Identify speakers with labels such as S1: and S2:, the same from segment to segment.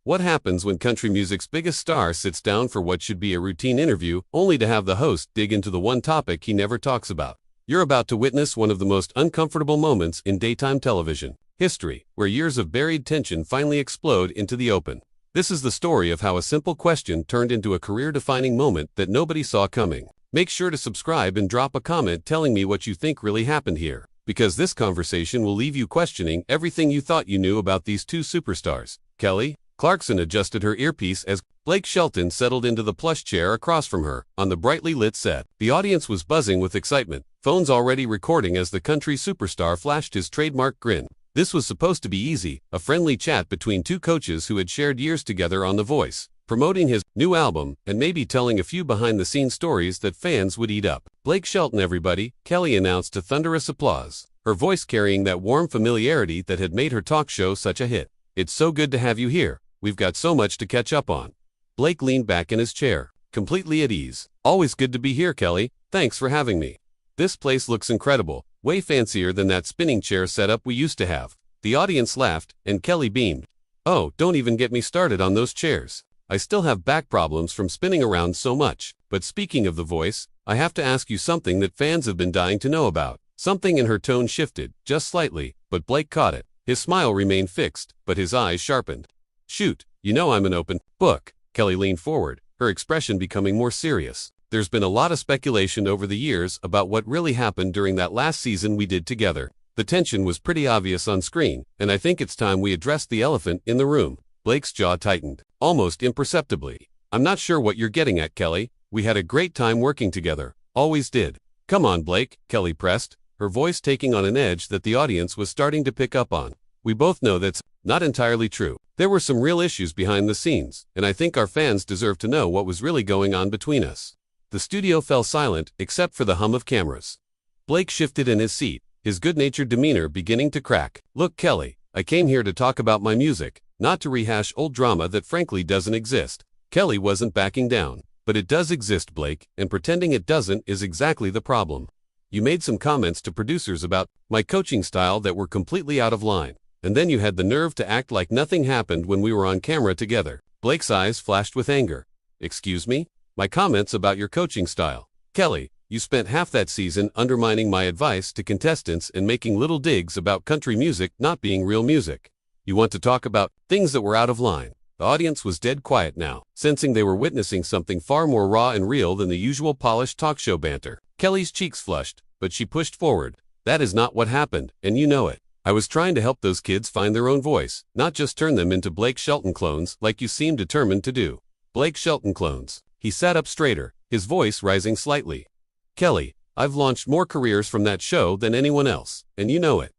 S1: What happens when country music's biggest star sits down for what should be a routine interview, only to have the host dig into the one topic he never talks about? You're about to witness one of the most uncomfortable moments in daytime television history, where years of buried tension finally explode into the open. This is the story of how a simple question turned into a career-defining moment that nobody saw coming. Make sure to subscribe and drop a comment telling me what you think really happened here, because this conversation will leave you questioning everything you thought you knew about these two superstars. Kelly Clarkson adjusted her earpiece as Blake Shelton settled into the plush chair across from her on the brightly lit set. The audience was buzzing with excitement, phones already recording as the country superstar flashed his trademark grin. This was supposed to be easy, a friendly chat between two coaches who had shared years together on The Voice, promoting his new album and maybe telling a few behind-the-scenes stories that fans would eat up. "Blake Shelton, everybody," Kelly announced to thunderous applause, her voice carrying that warm familiarity that had made her talk show such a hit. "It's so good to have you here. We've got so much to catch up on." Blake leaned back in his chair, completely at ease. "Always good to be here, Kelly. Thanks for having me. This place looks incredible, way fancier than that spinning chair setup we used to have." The audience laughed, and Kelly beamed. "Oh, don't even get me started on those chairs. I still have back problems from spinning around so much. But speaking of The Voice, I have to ask you something that fans have been dying to know about." Something in her tone shifted, just slightly, but Blake caught it. His smile remained fixed, but his eyes sharpened. "Shoot, you know I'm an open book." Kelly leaned forward, her expression becoming more serious. "There's been a lot of speculation over the years about what really happened during that last season we did together. The tension was pretty obvious on screen, and I think it's time we addressed the elephant in the room." Blake's jaw tightened, almost imperceptibly. "I'm not sure what you're getting at, Kelly. We had a great time working together. Always did." "Come on, Blake," Kelly pressed, her voice taking on an edge that the audience was starting to pick up on. "We both know that's not entirely true. There were some real issues behind the scenes, and I think our fans deserve to know what was really going on between us." The studio fell silent, except for the hum of cameras. Blake shifted in his seat, his good-natured demeanor beginning to crack. "Look, Kelly, I came here to talk about my music, not to rehash old drama that frankly doesn't exist." Kelly wasn't backing down. "But it does exist, Blake, and pretending it doesn't is exactly the problem. You made some comments to producers about my coaching style that were completely out of line, and then you had the nerve to act like nothing happened when we were on camera together." Blake's eyes flashed with anger. "Excuse me? My comments about your coaching style? Kelly, you spent half that season undermining my advice to contestants and making little digs about country music not being real music. You want to talk about things that were out of line." The audience was dead quiet now, sensing they were witnessing something far more raw and real than the usual polished talk show banter. Kelly's cheeks flushed, but she pushed forward. "That is not what happened, and you know it. I was trying to help those kids find their own voice, not just turn them into Blake Shelton clones like you seem determined to do." "Blake Shelton clones." He sat up straighter, his voice rising slightly. "Kelly, I've launched more careers from that show than anyone else, and you know it.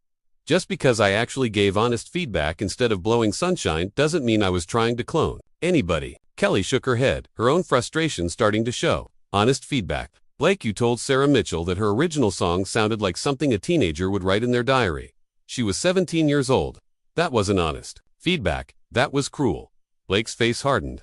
S1: Just because I actually gave honest feedback instead of blowing sunshine doesn't mean I was trying to clone anybody." Kelly shook her head, her own frustration starting to show. "Honest feedback? Blake, you told Sarah Mitchell that her original song sounded like something a teenager would write in their diary. She was 17 years old. That wasn't honest feedback, that was cruel." Blake's face hardened.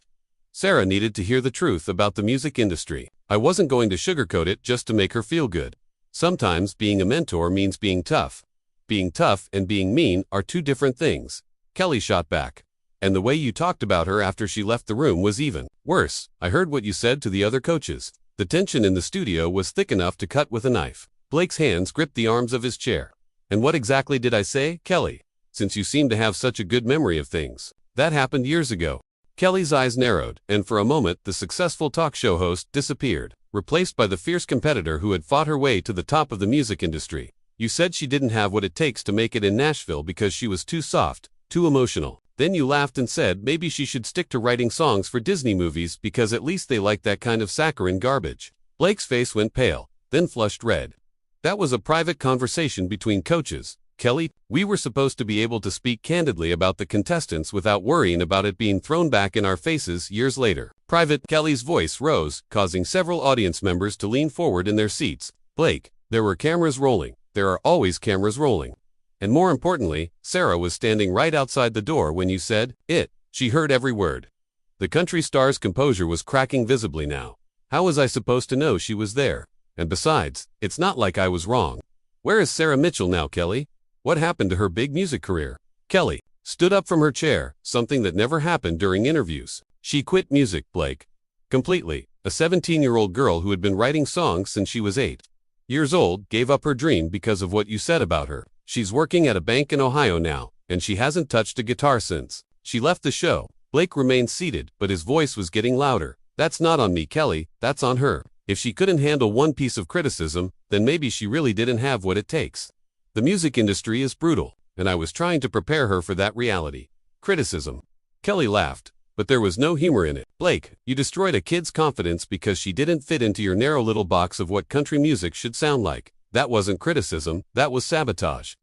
S1: "Sarah needed to hear the truth about the music industry. I wasn't going to sugarcoat it just to make her feel good. Sometimes being a mentor means being tough. Being tough and being mean are two different things." Kelly shot back. "And the way you talked about her after she left the room was even worse. I heard what you said to the other coaches." The tension in the studio was thick enough to cut with a knife. Blake's hands gripped the arms of his chair. "And what exactly did I say, Kelly? Since you seem to have such a good memory of things. That happened years ago." Kelly's eyes narrowed, and for a moment the successful talk show host disappeared, replaced by the fierce competitor who had fought her way to the top of the music industry. "You said she didn't have what it takes to make it in Nashville because she was too soft, too emotional. Then you laughed and said maybe she should stick to writing songs for Disney movies because at least they like that kind of saccharine garbage." Blake's face went pale, then flushed red. "That was a private conversation between coaches, Kelly. We were supposed to be able to speak candidly about the contestants without worrying about it being thrown back in our faces years later." "Private?" Kelly's voice rose, causing several audience members to lean forward in their seats. "Blake, there were cameras rolling. There are always cameras rolling. And more importantly, Sarah was standing right outside the door when you said it. She heard every word." The country star's composure was cracking visibly now. "How was I supposed to know she was there? And besides, it's not like I was wrong. Where is Sarah Mitchell now, Kelly? What happened to her big music career?" Kelly, stood up from her chair, something that never happened during interviews. She quit music, Blake. Completely. A 17-year-old girl who had been writing songs since she was 8 years old gave up her dream because of what you said about her. She's working at a bank in Ohio now, and she hasn't touched a guitar since she left the show. Blake remained seated, but his voice was getting louder. That's not on me, Kelly, that's on her. If she couldn't handle one piece of criticism, then maybe she really didn't have what it takes. The music industry is brutal, and I was trying to prepare her for that reality. Criticism. Kelly laughed, but there was no humor in it. Blake, you destroyed a kid's confidence because she didn't fit into your narrow little box of what country music should sound like. That wasn't criticism, that was sabotage.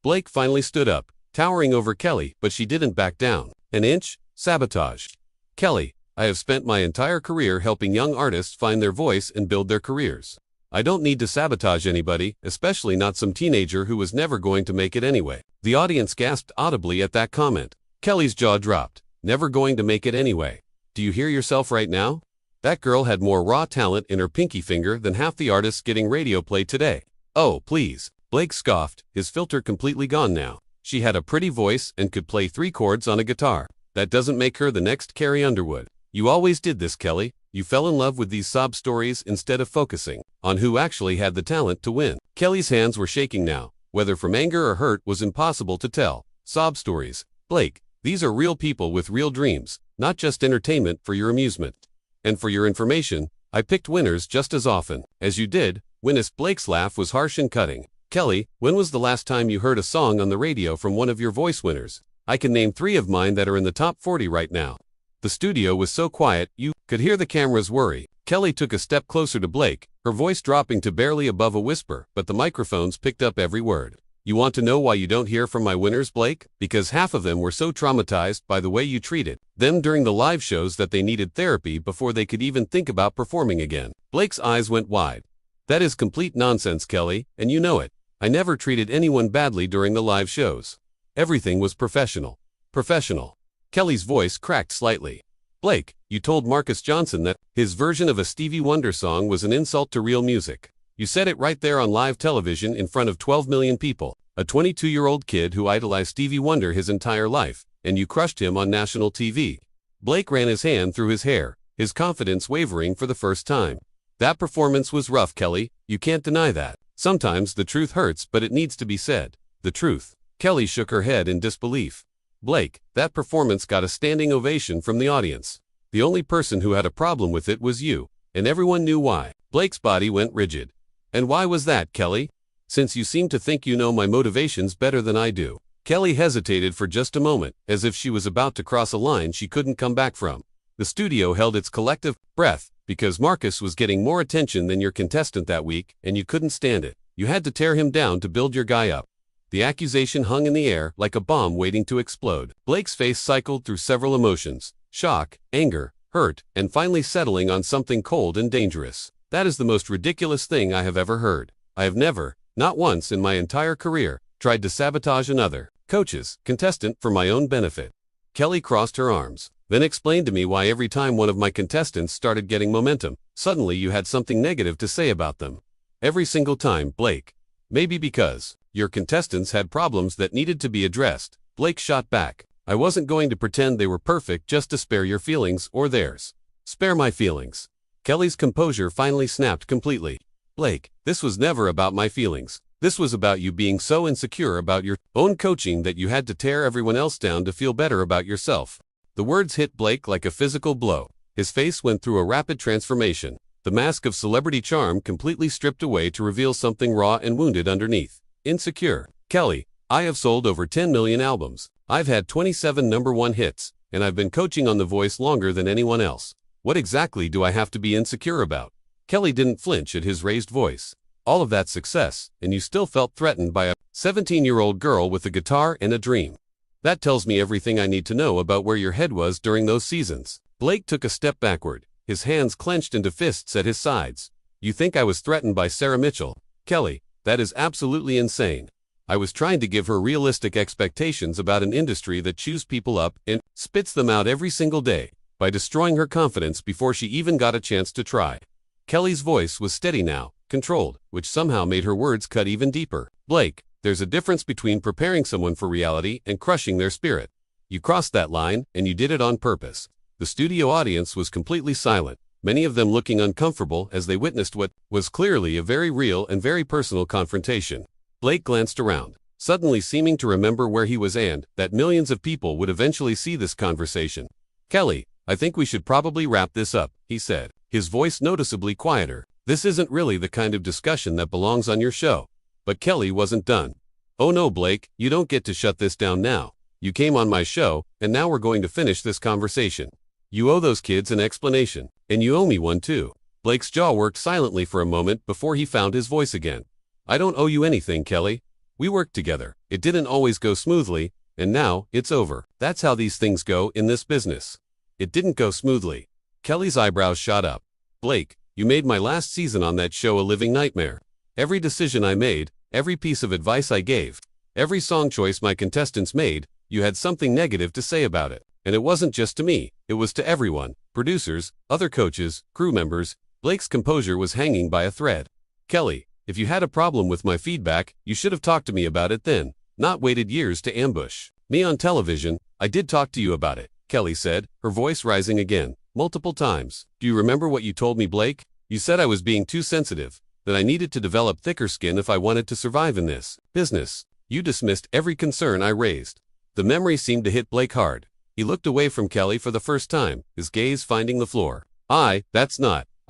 S1: Blake finally stood up, towering over Kelly, but she didn't back down. An inch? Sabotage. Kelly, I have spent my entire career helping young artists find their voice and build their careers. I don't need to sabotage anybody, especially not some teenager who was never going to make it anyway. The audience gasped audibly at that comment. Kelly's jaw dropped. Never going to make it anyway. Do you hear yourself right now? That girl had more raw talent in her pinky finger than half the artists getting radio play today. Oh, please. Blake scoffed, his filter completely gone now. She had a pretty voice and could play 3 chords on a guitar. That doesn't make her the next Carrie Underwood. You always did this, Kelly. You fell in love with these sob stories instead of focusing on who actually had the talent to win. Kelly's hands were shaking now. Whether from anger or hurt was impossible to tell. Sob stories. Blake, these are real people with real dreams, not just entertainment for your amusement. And for your information, I picked winners just as often as you did. Winners. Blake's laugh was harsh and cutting. Kelly, when was the last time you heard a song on the radio from one of your voice winners? I can name 3 of mine that are in the top 40 right now. The studio was so quiet, you could hear the cameras worry. Kelly took a step closer to Blake, her voice dropping to barely above a whisper, but the microphones picked up every word. You want to know why you don't hear from my winners, Blake? Because half of them were so traumatized by the way you treated them during the live shows that they needed therapy before they could even think about performing again. Blake's eyes went wide. That is complete nonsense, Kelly, and you know it. I never treated anyone badly during the live shows. Everything was professional. Professional. Kelly's voice cracked slightly. Blake, you told Marcus Johnson that his version of a Stevie Wonder song was an insult to real music. You said it right there on live television in front of 12 million people. A 22-year-old kid who idolized Stevie Wonder his entire life, and you crushed him on national TV. Blake ran his hand through his hair, his confidence wavering for the first time. That performance was rough, Kelly. You can't deny that. Sometimes the truth hurts, but it needs to be said. The truth. Kelly shook her head in disbelief. Blake, that performance got a standing ovation from the audience. The only person who had a problem with it was you, and everyone knew why. Blake's body went rigid. And why was that, Kelly? Since you seem to think you know my motivations better than I do. Kelly hesitated for just a moment, as if she was about to cross a line she couldn't come back from. The studio held its collective breath, because Marcus was getting more attention than your contestant that week, and you couldn't stand it. You had to tear him down to build your guy up. The accusation hung in the air like a bomb waiting to explode. Blake's face cycled through several emotions: shock, anger, hurt, and finally settling on something cold and dangerous. That is the most ridiculous thing I have ever heard. I have never, not once in my entire career, tried to sabotage another contestant for my own benefit. Kelly crossed her arms, then explained to me why every time one of my contestants started getting momentum, suddenly you had something negative to say about them. Every single time, Blake. Maybe because your contestants had problems that needed to be addressed. Blake shot back. I wasn't going to pretend they were perfect just to spare your feelings or theirs. Spare my feelings. Kelly's composure finally snapped completely. Blake, this was never about my feelings. This was about you being so insecure about your own coaching that you had to tear everyone else down to feel better about yourself. The words hit Blake like a physical blow. His face went through a rapid transformation. The mask of celebrity charm completely stripped away to reveal something raw and wounded underneath. Insecure. Kelly, I have sold over 10 million albums. I've had 27 #1 hits, and I've been coaching on The Voice longer than anyone else. What exactly do I have to be insecure about? Kelly didn't flinch at his raised voice. All of that success, and you still felt threatened by a 17-year-old girl with a guitar and a dream. That tells me everything I need to know about where your head was during those seasons. Blake took a step backward, his hands clenched into fists at his sides. You think I was threatened by Sarah Mitchell? Kelly, that is absolutely insane. I was trying to give her realistic expectations about an industry that chews people up and spits them out every single day, by destroying her confidence before she even got a chance to try. Kelly's voice was steady now, controlled, which somehow made her words cut even deeper. Blake, there's a difference between preparing someone for reality and crushing their spirit. You crossed that line, and you did it on purpose. The studio audience was completely silent, many of them looking uncomfortable as they witnessed what was clearly a very real and very personal confrontation. Blake glanced around, suddenly seeming to remember where he was and that millions of people would eventually see this conversation. "Kelly, I think we should probably wrap this up," he said, his voice noticeably quieter. "This isn't really the kind of discussion that belongs on your show." But Kelly wasn't done. "Oh no, Blake, you don't get to shut this down now. You came on my show, and now we're going to finish this conversation. You owe those kids an explanation, and you owe me one too." Blake's jaw worked silently for a moment before he found his voice again. "I don't owe you anything, Kelly. We worked together. It didn't always go smoothly, and now it's over. That's how these things go in this business." "It didn't go smoothly." Kelly's eyebrows shot up. "Blake, you made my last season on that show a living nightmare. Every decision I made, every piece of advice I gave, every song choice my contestants made, you had something negative to say about it. And it wasn't just to me, it was to everyone, producers, other coaches, crew members." Blake's composure was hanging by a thread. "Kelly, if you had a problem with my feedback, you should have talked to me about it then, not waited years to ambush me on television." "I did talk to you about it," Kelly said, her voice rising again, "multiple times. Do you remember what you told me, Blake? You said I was being too sensitive, that I needed to develop thicker skin if I wanted to survive in this business. You dismissed every concern I raised." The memory seemed to hit Blake hard. He looked away from Kelly for the first time, his gaze finding the floor. I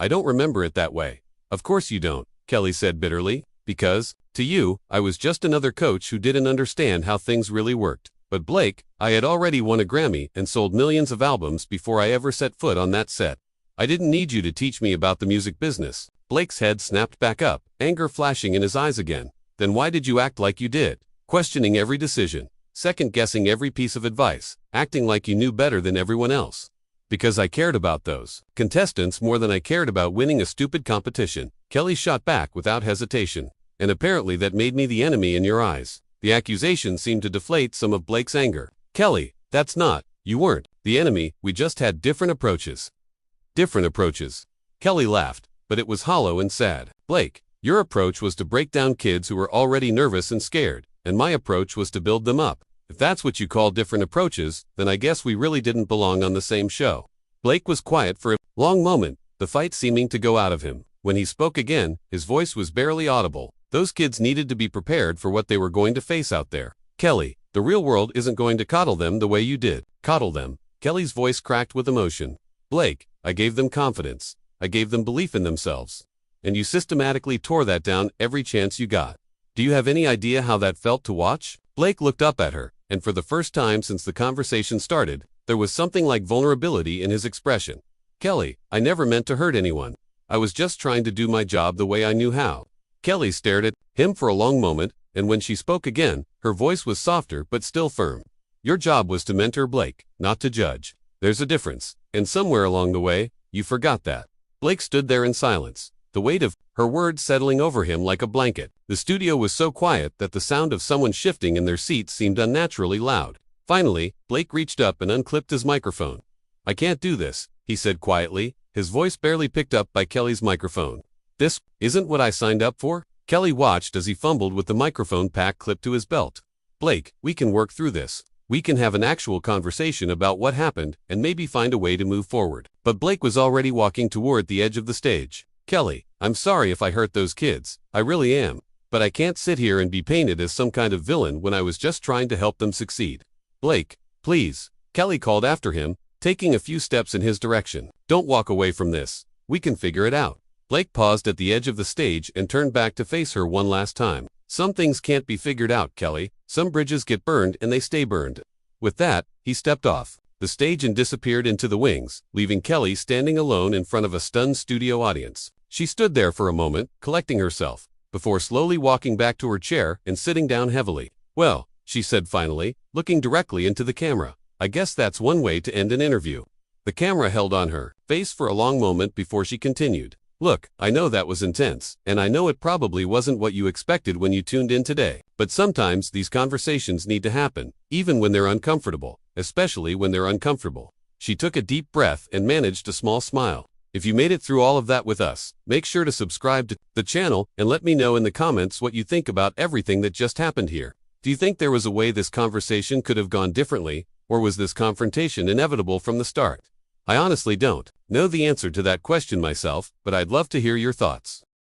S1: don't remember it that way." "Of course you don't," Kelly said bitterly, "because, to you, I was just another coach who didn't understand how things really worked. But Blake, I had already won a Grammy and sold millions of albums before I ever set foot on that set. I didn't need you to teach me about the music business." Blake's head snapped back up, anger flashing in his eyes again. "Then why did you act like you did? Questioning every decision, second-guessing every piece of advice, acting like you knew better than everyone else." "Because I cared about those contestants more than I cared about winning a stupid competition," Kelly shot back without hesitation. "And apparently that made me the enemy in your eyes." The accusation seemed to deflate some of Blake's anger. "Kelly, that's not, you weren't the enemy, we just had different approaches." "Different approaches?" Kelly laughed, but it was hollow and sad. "Blake, your approach was to break down kids who were already nervous and scared, and my approach was to build them up. If that's what you call different approaches, then I guess we really didn't belong on the same show." Blake was quiet for a long moment, the fight seeming to go out of him. When he spoke again, his voice was barely audible. "Those kids needed to be prepared for what they were going to face out there. Kelly, the real world isn't going to coddle them the way you did." "Coddle them?" Kelly's voice cracked with emotion. "Blake, I gave them confidence. I gave them belief in themselves. And you systematically tore that down every chance you got. Do you have any idea how that felt to watch?" Blake looked up at her, and for the first time since the conversation started, there was something like vulnerability in his expression. "Kelly, I never meant to hurt anyone. I was just trying to do my job the way I knew how." Kelly stared at him for a long moment, and when she spoke again, her voice was softer but still firm. "Your job was to mentor Blake, not to judge. There's a difference, and somewhere along the way, you forgot that." Blake stood there in silence, the weight of her words settling over him like a blanket. The studio was so quiet that the sound of someone shifting in their seats seemed unnaturally loud. Finally, Blake reached up and unclipped his microphone. "I can't do this," he said quietly, his voice barely picked up by Kelly's microphone. "This isn't what I signed up for." Kelly watched as he fumbled with the microphone pack clipped to his belt. "Blake, we can work through this. We can have an actual conversation about what happened and maybe find a way to move forward." But Blake was already walking toward the edge of the stage. "Kelly, I'm sorry if I hurt those kids. I really am. But I can't sit here and be painted as some kind of villain when I was just trying to help them succeed." "Blake, please," Kelly called after him, taking a few steps in his direction. "Don't walk away from this. We can figure it out." Blake paused at the edge of the stage and turned back to face her one last time. "Some things can't be figured out, Kelly. Some bridges get burned and they stay burned." With that, he stepped off the stage and disappeared into the wings, leaving Kelly standing alone in front of a stunned studio audience. She stood there for a moment, collecting herself, before slowly walking back to her chair and sitting down heavily. "Well," she said finally, looking directly into the camera, "I guess that's one way to end an interview." The camera held on her face for a long moment before she continued. "Look, I know that was intense, and I know it probably wasn't what you expected when you tuned in today, but sometimes these conversations need to happen, even when they're uncomfortable, especially when they're uncomfortable." She took a deep breath and managed a small smile. If you made it through all of that with us, make sure to subscribe to the channel and let me know in the comments what you think about everything that just happened here. Do you think there was a way this conversation could have gone differently, or was this confrontation inevitable from the start? I honestly don't know the answer to that question myself, but I'd love to hear your thoughts.